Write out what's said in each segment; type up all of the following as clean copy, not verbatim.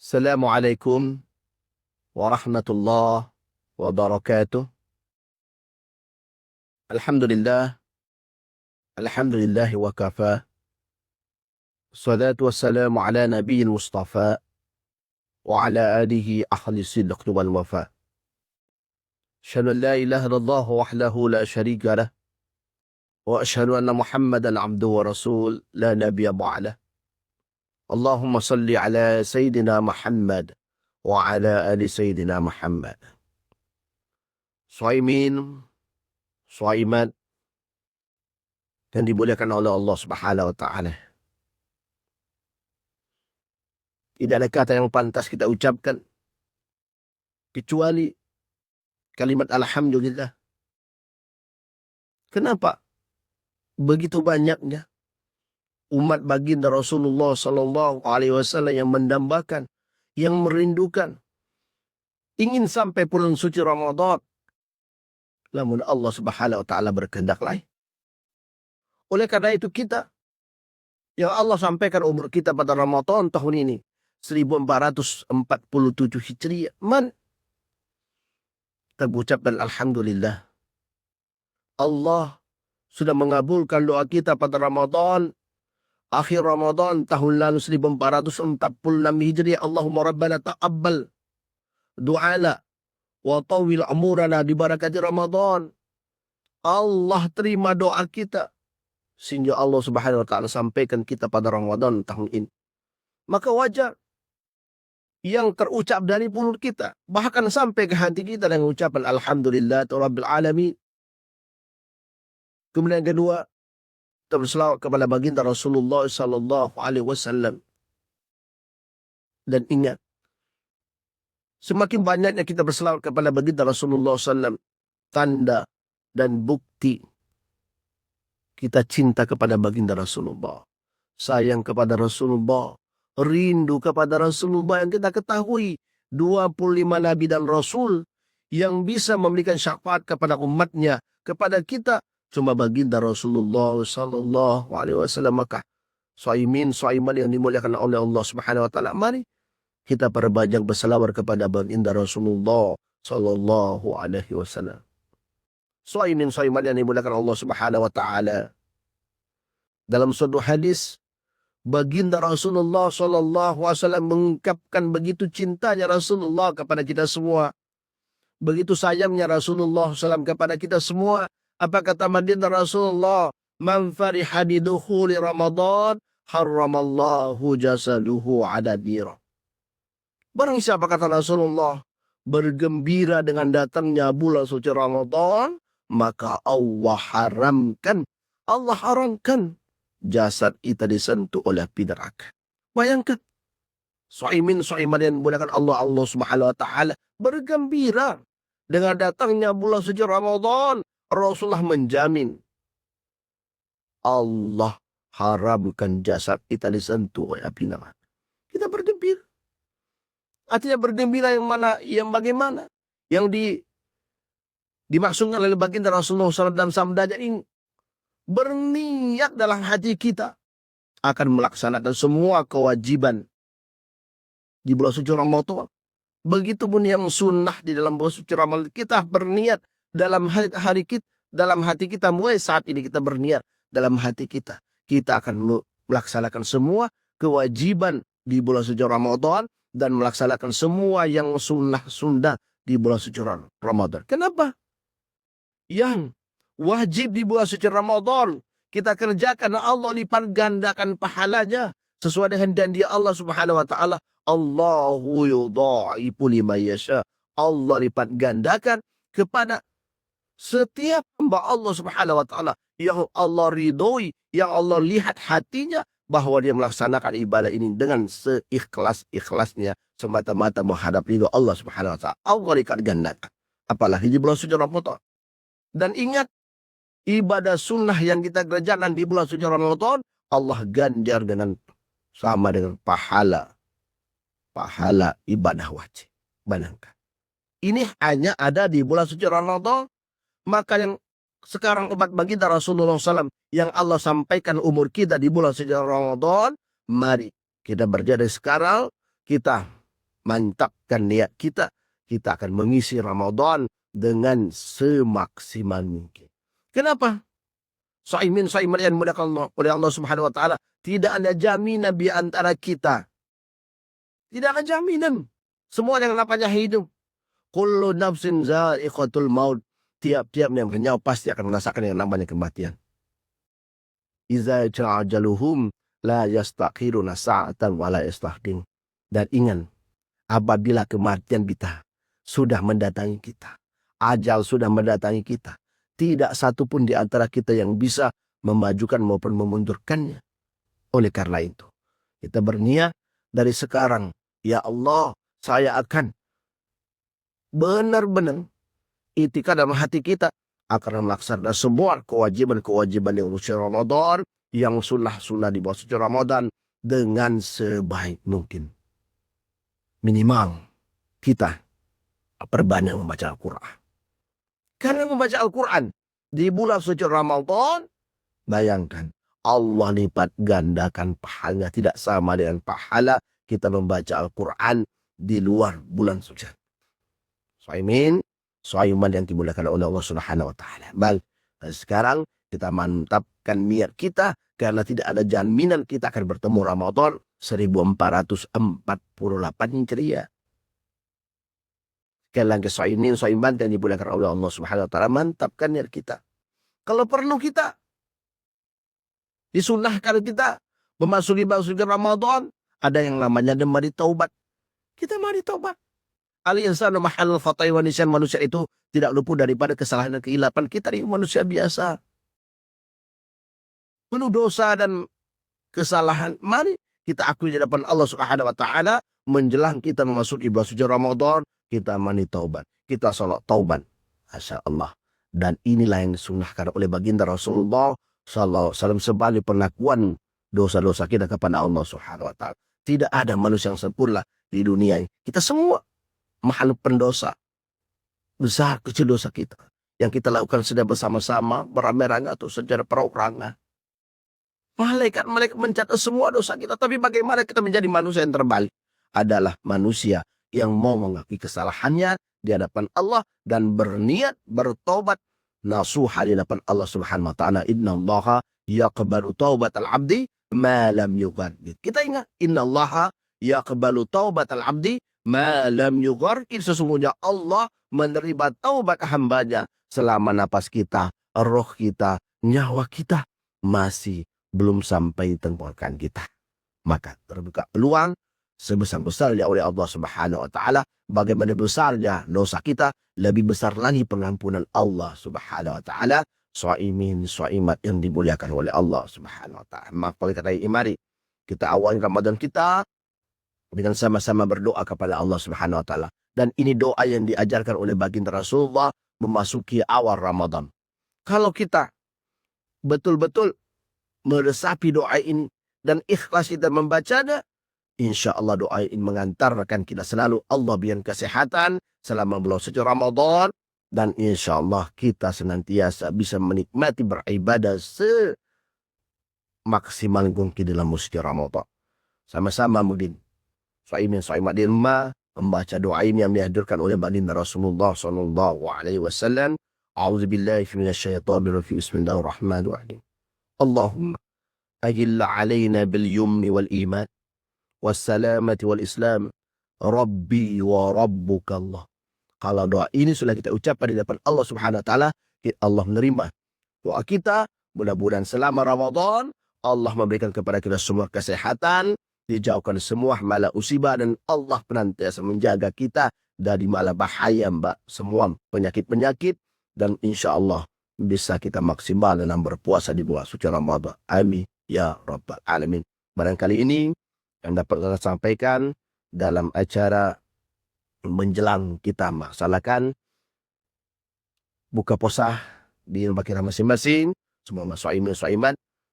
Assalamualaikum warahmatullahi wabarakatuh. Alhamdulillah, alhamdulillahi wa kafa. Salatu wassalamu ala nabiyil mustafa wa ala alihi ahli sidq wal wafa. Asyhadu an la ilaha illallah wahdahu la syarika lah wa asyhadu anna Muhammadan abduhu wa rasul la nabiyya ba'dah. Allahumma salli ala Sayyidina Muhammad wa ala ali Sayyidina Muhammad. Shaimin, Shaimat yang dimuliakan oleh Allah Subhanahu wa taala. Tidak ada kata yang pantas kita ucapkan kecuali kalimat alhamdulillah. Kenapa? Begitu banyaknya umat baginda Rasulullah sallallahu alaihi wasallam yang mendambakan, yang merindukan, ingin sampai bulan suci Ramadan. Namun Allah Subhanahu wa taala berkehendak lain. Oleh karena itu kita, yang Allah sampaikan umur kita pada Ramadan tahun ini 1447 Hijriah. Kita mengucapkan alhamdulillah. Allah sudah mengabulkan doa kita pada Ramadan. Akhir Ramadan tahun lalu 1446 Hijriah. Allahumma rabbana taqabbal du'ala wa tawil umurana di barakati Ramadan. Allah terima doa kita sehingga Allah Subhanahu wa taala sampaikan kita pada Ramadan tahun ini. Maka wajar yang terucap dari mulut kita bahkan sampai ke hati kita dengan ucapan alhamdulillah rabbil alamin. Kemudian yang kedua, kita berselawat kepada baginda Rasulullah sallallahu alaihi wasallam. Dan ingat, semakin banyaknya kita berselawat kepada baginda Rasulullah sallam, tanda dan bukti kita cinta kepada baginda Rasulullah, sayang kepada Rasulullah, rindu kepada Rasulullah. Yang kita ketahui 25 nabi dan rasul yang bisa memberikan syafaat kepada umatnya, kepada kita cuma baginda Rasulullah sallallahu alaihi wasallam. Maka Shaimin, Shaiman yang dimuliakan oleh Allah Subhanahu wa taala, mari kita perbanyak berselawat kepada baginda Rasulullah sallallahu alaihi wasallam. Shaimin, Shaiman yang dimuliakan Allah Subhanahu wa taala. Dalam suatu hadis, baginda Rasulullah sallallahu alaihi wasallam mengungkapkan begitu cintanya Rasulullah kepada kita semua, begitu sayangnya Rasulullah SAW kepada kita semua. Apa kata baginda Rasulullah? Man fariha bidukhuli Ramadan harramallahu jasaduhu ala nira. Barang siapa, kata Rasulullah, bergembira dengan datangnya bulan suci Ramadan, maka Allah haramkan jasad kita disentuh oleh api neraka. Bayangkan, Shaimin, Shaiman yang dimuliakan Allah Subhanahu wa taala, bergembira dengan datangnya bulan suci Ramadan. Rasulullah menjamin Allah haramkan jasad kita disentuh oleh api neraka. Kita bergembira. Artinya bergembira yang mana? Yang bagaimana? Yang dimaksudkan oleh baginda Rasulullah SAW dalam sabdanya ini, berniat dalam hati kita akan melaksanakan semua kewajiban di bulan suci Ramadan. Begitupun yang sunnah di dalam bulan suci Ramadan, kita berniat dalam dalam hati kita. Mulai saat ini kita berniat dalam hati kita, kita akan melaksanakan semua kewajiban di bulan suci Ramadan dan melaksanakan semua yang sunnah di bulan suci Ramadan. Kenapa? Yang wajib di bulan suci Ramadan kita kerjakan, Allah lipat gandakan pahalanya sesuai dengan janji Allah Subhanahu wa taala. Allahu yudha'ifu liman yasha. Allah lipat gandakan kepada setiap hamba Allah Subhanahu wa taala yang Allah ridhoi, yang Allah lihat hatinya bahwa dia melaksanakan ibadah ini dengan seikhlas-ikhlasnya, semata-mata menghadap ridho Allah Subhanahu wa taala. Allah lipat gandakan. Apalagi di bulan suci Ramadan. Dan ingat, ibadah sunnah yang kita kerjakan di bulan suci Ramadan, Allah ganjar dengan sama dengan pahala ibadah wajib. Bayangkan. Ini hanya ada di bulan suci Ramadan. Maka yang sekarang umat baginda Rasulullah SAW yang Allah sampaikan umur kita di bulan suci Ramadan, mari kita berjaya sekarang, kita mantapkan niat kita, kita akan mengisi Ramadan dengan semaksimal mungkin. Kenapa? Shaimin yang dimuliakan oleh Allah Subhanahu wa taala, tidak ada jaminan di antara kita. Tidak ada jaminan. Semua yang namanya hidup. Kullu nafsin za'iqatul maut. Tiap-tiap yang bernyawa pasti akan merasakan yang namanya kematian. Iza ja'ajaluhum la yastakhiruna sa'atan wa la yastaqdim. Dan ingat, apabila kematian kita sudah mendatangi kita, ajal sudah mendatangi kita, tidak satu pun di antara kita yang bisa memajukan maupun memundurkannya. Oleh karena itu, kita berniat dari sekarang, ya Allah, saya akan benar-benar itikad dalam hati kita akan melaksanakan semua kewajiban-kewajiban yang suci Ramadan, yang sunnah-sunnah di bawah suci Ramadan dengan sebaik mungkin. Minimal kita perbanyak membaca Al-Quran. Karena membaca Al-Quran di bulan suci Ramadan, bayangkan Allah lipat gandakan pahalanya, tidak sama dengan pahala kita membaca Al-Quran di luar bulan suci. Shaiman yang dimuliakan oleh Allah Subhanahu wa taala. Baik, sekarang kita mantapkan niat kita karena tidak ada jaminan kita akan bertemu Ramadan 1448 Hijriah. Sekali lagi Shaiman yang dimuliakan oleh Allah Subhanahu wa taala, mantapkan niat kita. Kalau perlu kita disunahkan kita memasuki Ramadan, ada yang namanya mari taubat. Kita mari taubat. Al-insanu mahallul khatai wa nisyan, manusia itu tidak luput daripada kesalahan dan kehilapan. Kita ini manusia biasa, penuh dosa dan kesalahan. Mari kita akui di depan Allah Subhanahu wa taala menjelang kita memasuki bulan suci Ramadan, kita mani taubat, kita salat taubat. Masya Allah. Dan inilah yang disunnahkan oleh baginda Rasulullah sallallahu alaihi wasallam sebagai pengakuan dosa-dosa kita kepada Allah Subhanahu wa taala. Tidak ada manusia yang sempurna di dunia ini. Kita semua makhluk pendosa. Besar kecil dosa kita yang kita lakukan sedang bersama-sama, beramai-ramai atau secara perorangan. Malaikat mencatat semua dosa kita. Tapi bagaimana kita menjadi manusia yang terbaik? Adalah manusia yang mau mengakui kesalahannya di hadapan Allah dan berniat bertobat nasuha di hadapan Allah Subhanahu wa taala. Innallaha yaqbalu taubatal abdi ma lam yughargir. Kita ingat, innallaha yaqbalu taubatal abdi ma lam yughargir. Sesungguhnya Allah menerima taubat hambanya selama napas kita, roh kita, nyawa kita masih belum sampai tenggorokan kita. Maka terbuka peluang sebesar-besarnya oleh Allah Subhanahu wa taala. Bagaimana besarnya dosa kita, lebih besar lagi pengampunan Allah Subhanahu wa taala. Shaimin, shaimat yang dimuliakan oleh Allah Subhanahu wa taala. Maka kata mari kita awali Ramadan kita dengan sama-sama berdoa kepada Allah Subhanahu wa taala. Dan ini doa yang diajarkan oleh baginda Rasulullah memasuki awal Ramadan. Kalau kita betul-betul meresapi doa ini dan ikhlas kita membacanya, insya Allah doa ini mengantarkan kita selalu Allah berikan kesehatan selama bulan suci Ramadan. Dan insya Allah kita senantiasa bisa menikmati beribadah semaksimal mungkin dalam musim Ramadan. Sama-sama mungkin Shaimin Shaimat di rumah membaca doa ini yang dihadirkan oleh baginda Rasulullah sallallahu alaihi wasallam. A'udzubillahi minasyaitonir rajim. Bismillahirrahmanirrahim. Allahumma ajilla alaina bil yumni wal iman wassalamati wal islam rabbi wa rabbuka Allah. Kalau doa ini sudah kita ucapkan di depan Allah Subhanahu wa taala, Allah menerima doa kita. Mudah-mudahan selama Ramadan Allah memberikan kepada kita semua kesehatan, dijauhkan semua mala usibah, dan Allah senantiasa menjaga kita dari mala bahaya, semua penyakit-penyakit, dan insya Allah bisa kita maksimal dalam berpuasa di bulan suci Ramadan. Amin ya rabbal alamin. Barangkali ini yang dapat saya sampaikan dalam acara menjelang kita melaksanakan buka puasa di rumah kita masing-masing. Semua Shaimin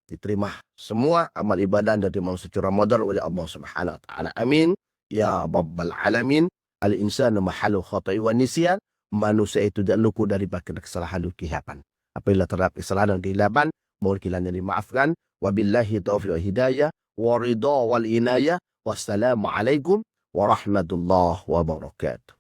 diterima semua amal ibadah dari bulan suci Ramadan oleh Allah Subhanahu wa taala. Amin ya rabbal alamin. Al-insanu mahallu khata'i wa nisyan. Manusia itu tidak luput dari kesalahan dan kehilapan. Apabila terdapat kesalahan dan kehilapan, mohon kiranya dimaafkan. Wabillahi taufiq wa hidayah wa ridha wal inayah. Wassalamu alaikum warahmatullahi wabarakatuh.